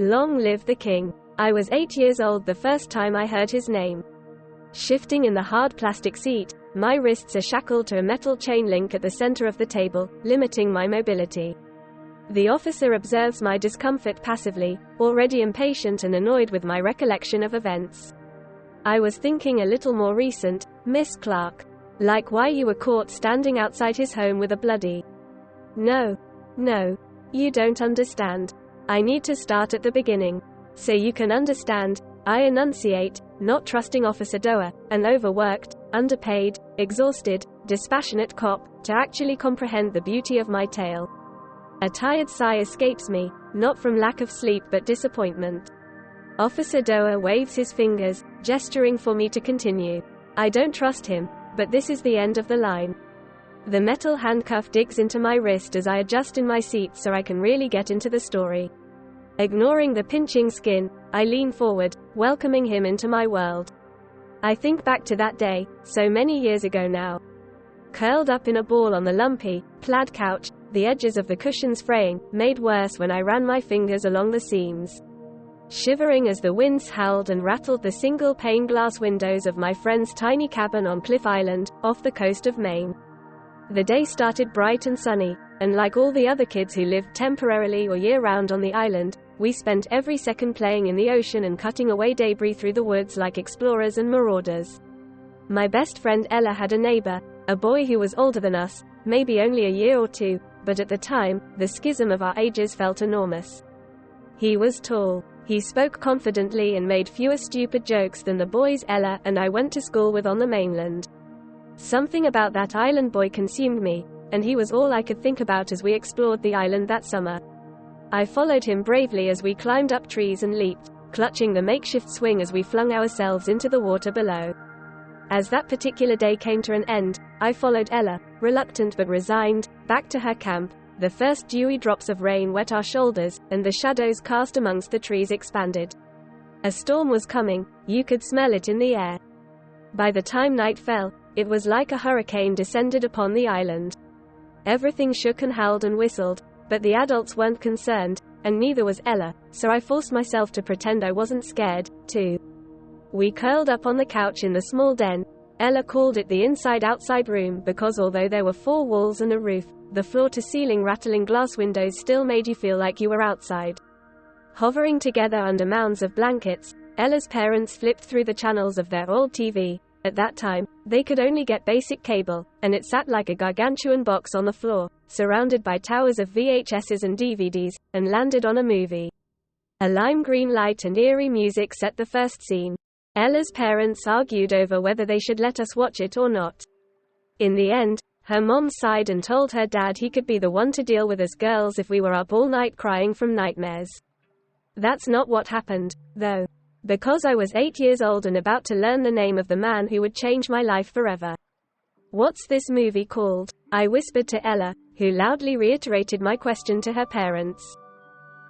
Long live the king. I was 8 years old the first time I heard his name. Shifting in the hard plastic seat, my wrists are shackled to a metal chain link at the center of the table, limiting my mobility. The officer observes my discomfort passively, already impatient and annoyed with my recollection of events. I was thinking a little more recent, Miss Clark. Like why you were caught standing outside his home with a bloody... No. You don't understand. I need to start at the beginning. So you can understand, I enunciate, not trusting Officer Doerr, an overworked, underpaid, exhausted, dispassionate cop, to actually comprehend the beauty of my tale. A tired sigh escapes me, not from lack of sleep but disappointment. Officer Doerr waves his fingers, gesturing for me to continue. I don't trust him, but this is the end of the line. The metal handcuff digs into my wrist as I adjust in my seat so I can really get into the story. Ignoring the pinching skin, I lean forward, welcoming him into my world. I think back to that day, so many years ago now. Curled up in a ball on the lumpy, plaid couch, the edges of the cushions fraying, made worse when I ran my fingers along the seams. Shivering as the winds howled and rattled the single-pane glass windows of my friend's tiny cabin on Cliff Island, off the coast of Maine. The day started bright and sunny, and like all the other kids who lived temporarily or year-round on the island, we spent every second playing in the ocean and cutting away debris through the woods like explorers and marauders. My best friend Ella had a neighbor, a boy who was older than us, maybe only a year or two, but at the time, the schism of our ages felt enormous. He was tall. He spoke confidently and made fewer stupid jokes than the boys Ella and I went to school with on the mainland. Something about that island boy consumed me, and he was all I could think about as we explored the island that summer. I followed him bravely as we climbed up trees and leaped, clutching the makeshift swing as we flung ourselves into the water below. As that particular day came to an end, I followed Ella, reluctant but resigned, back to her camp. The first dewy drops of rain wet our shoulders, and the shadows cast amongst the trees expanded. A storm was coming, you could smell it in the air. By the time night fell, it was like a hurricane descended upon the island. Everything shook and howled and whistled, but the adults weren't concerned, and neither was Ella, so I forced myself to pretend I wasn't scared, too. We curled up on the couch in the small den. Ella called it the inside-outside room because although there were 4 walls and a roof, the floor-to-ceiling rattling glass windows still made you feel like you were outside. Hovering together under mounds of blankets, Ella's parents flipped through the channels of their old TV. At that time, they could only get basic cable, and it sat like a gargantuan box on the floor, surrounded by towers of VHSs and DVDs, and landed on a movie. A lime green light and eerie music set the first scene. Ella's parents argued over whether they should let us watch it or not. In the end, her mom sighed and told her dad he could be the one to deal with us girls if we were up all night crying from nightmares. That's not what happened, though. Because I was 8 years old and about to learn the name of the man who would change my life forever. What's this movie called? I whispered to Ella, who loudly reiterated my question to her parents.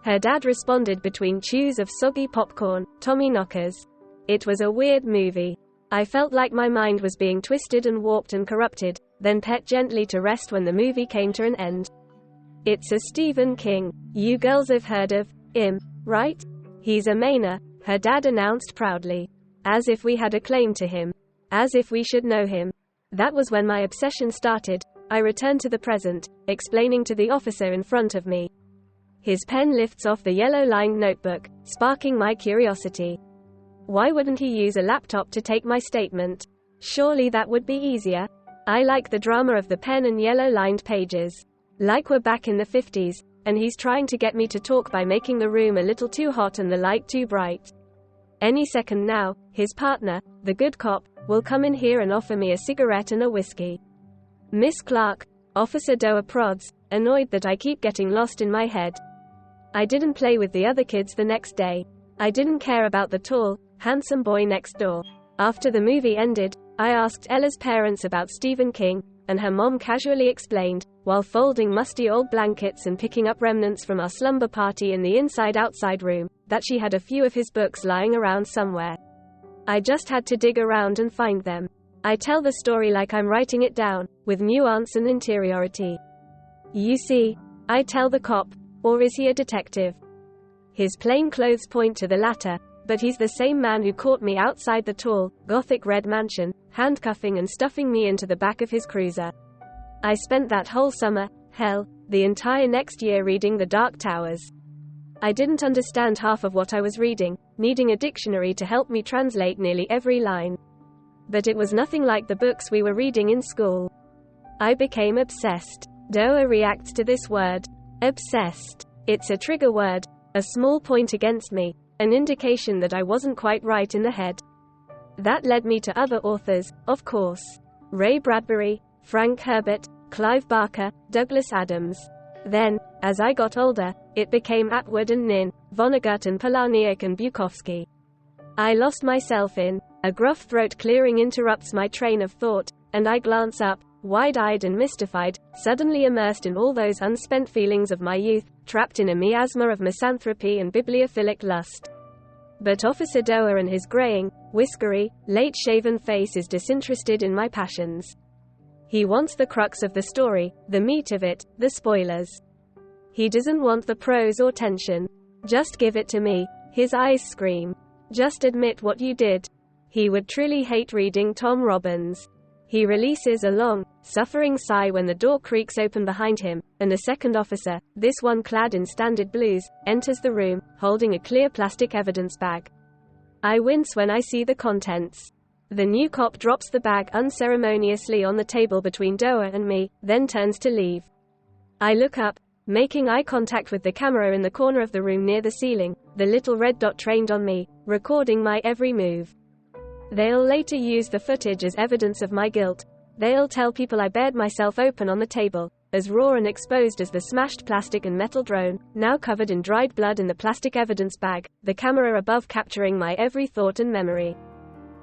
Her dad responded between chews of soggy popcorn, Tommy Knockers. It was a weird movie. I felt like my mind was being twisted and warped and corrupted, then pet gently to rest when the movie came to an end. It's a Stephen King. You girls have heard of him, right? He's a Mainer, her dad announced proudly. As if we had a claim to him. As if we should know him. That was when my obsession started. I returned to the present, explaining to the officer in front of me. His pen lifts off the yellow-lined notebook, sparking my curiosity. Why wouldn't he use a laptop to take my statement? Surely that would be easier. I like the drama of the pen and yellow-lined pages. Like we're back in the 50s, and he's trying to get me to talk by making the room a little too hot and the light too bright. Any second now, his partner, the good cop, will come in here and offer me a cigarette and a whiskey. Miss Clark, Officer Doerr prods, annoyed that I keep getting lost in my head. I didn't play with the other kids the next day. I didn't care about the tall, handsome boy next door. After the movie ended, I asked Ella's parents about Stephen King, and her mom casually explained, while folding musty old blankets and picking up remnants from our slumber party in the inside-outside room, that she had a few of his books lying around somewhere. I just had to dig around and find them. I tell the story like I'm writing it down, with nuance and interiority. You see, I tell the cop, or is he a detective? His plain clothes point to the latter, but he's the same man who caught me outside the tall, Gothic red mansion, handcuffing and stuffing me into the back of his cruiser. I spent that whole summer, hell, the entire next year reading The Dark Towers. I didn't understand half of what I was reading, needing a dictionary to help me translate nearly every line. But it was nothing like the books we were reading in school. I became obsessed. Doa reacts to this word. Obsessed. It's a trigger word, a small point against me, an indication that I wasn't quite right in the head. That led me to other authors, of course. Ray Bradbury, Frank Herbert, Clive Barker, Douglas Adams. Then, as I got older, it became Atwood and Nin, Vonnegut and Palahniuk and Bukowski. I lost myself in, a gruff throat clearing interrupts my train of thought, and I glance up, wide-eyed and mystified, suddenly immersed in all those unspent feelings of my youth, trapped in a miasma of misanthropy and bibliophilic lust. But Officer Doa and his graying, whiskery, late-shaven face is disinterested in my passions. He wants the crux of the story, the meat of it, the spoilers. He doesn't want the prose or tension. Just give it to me, his eyes scream. Just admit what you did. He would truly hate reading Tom Robbins. He releases a long, suffering sigh when the door creaks open behind him, and a second officer, this one clad in standard blues, enters the room, holding a clear plastic evidence bag. I wince when I see the contents. The new cop drops the bag unceremoniously on the table between Doa and me, then turns to leave. I look up, making eye contact with the camera in the corner of the room near the ceiling, the little red dot trained on me, recording my every move. They'll later use the footage as evidence of my guilt. They'll tell people I bared myself open on the table, as raw and exposed as the smashed plastic and metal drone, now covered in dried blood in the plastic evidence bag, the camera above capturing my every thought and memory.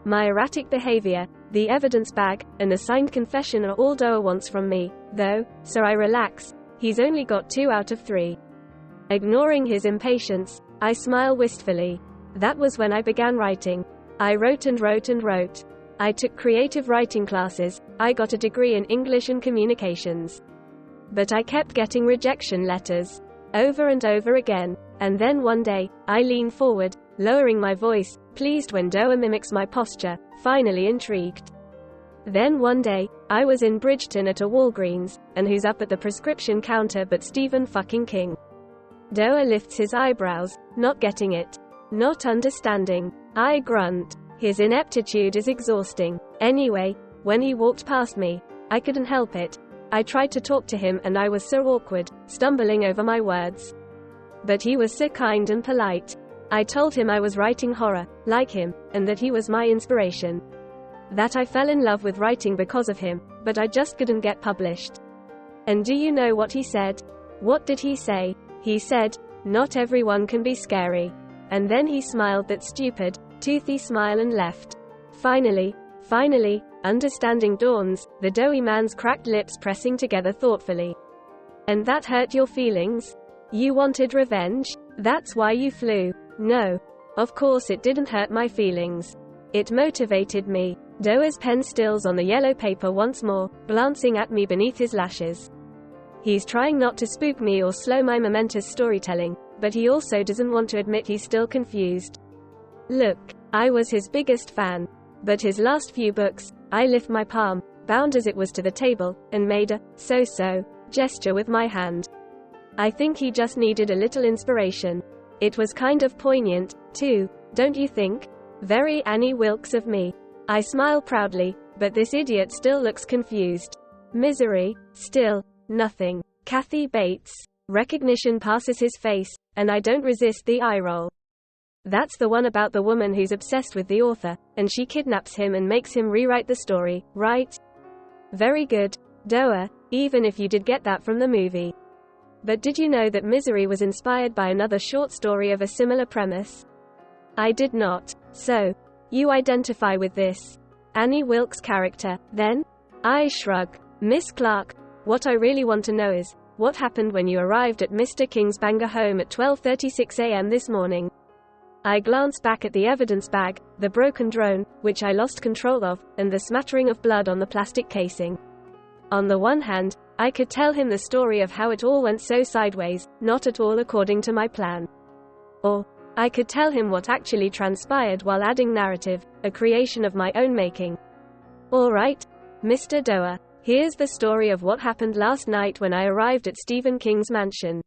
My erratic behavior, the evidence bag, and a signed confession are all Doa wants from me, though, so I relax. He's only got 2 out of 3. Ignoring his impatience, I smile wistfully. That was when I began writing. I wrote and wrote and wrote. I took creative writing classes, I got a degree in English and communications. But I kept getting rejection letters. Over and over again. And then one day, I lean forward, lowering my voice, pleased when Doa mimics my posture, finally intrigued. Then one day, I was in Bridgeton at a Walgreens, and who's up at the prescription counter but Stephen fucking King? Doa lifts his eyebrows, not getting it. Not understanding. I grunt. His ineptitude is exhausting. Anyway, when he walked past me, I couldn't help it. I tried to talk to him and I was so awkward, stumbling over my words. But he was so kind and polite. I told him I was writing horror, like him, and that he was my inspiration. That I fell in love with writing because of him, but I just couldn't get published. And do you know what he said? What did he say? He said, "Not everyone can be scary." And then he smiled that stupid, toothy smile and left. Finally, understanding dawns, the doughy man's cracked lips pressing together thoughtfully. And that hurt your feelings? You wanted revenge? That's why you flew? No. Of course it didn't hurt my feelings. It motivated me. Doa's pen stills on the yellow paper once more, glancing at me beneath his lashes. He's trying not to spook me or slow my momentous storytelling, but he also doesn't want to admit he's still confused. Look, I was his biggest fan. But his last few books, I lift my palm, bound as it was to the table, and made a so-so gesture with my hand. I think he just needed a little inspiration. It was kind of poignant, too, don't you think? Very Annie Wilkes of me. I smile proudly, but this idiot still looks confused. Misery, still, nothing. Kathy Bates. Recognition passes his face, and I don't resist the eye roll. That's the one about the woman who's obsessed with the author, and she kidnaps him and makes him rewrite the story, right? Very good, Doa, even if you did get that from the movie. But did you know that Misery was inspired by another short story of a similar premise? I did not. So, you identify with this Annie Wilkes character, then? I shrug. Miss Clark, what I really want to know is, what happened when you arrived at Mr. King's Bangor home at 12:36 a.m. this morning? I glance back at the evidence bag, the broken drone, which I lost control of, and the smattering of blood on the plastic casing. On the one hand, I could tell him the story of how it all went so sideways, not at all according to my plan. Or, I could tell him what actually transpired while adding narrative, a creation of my own making. Alright, Mr. Doerr. Here's the story of what happened last night when I arrived at Stephen King's mansion.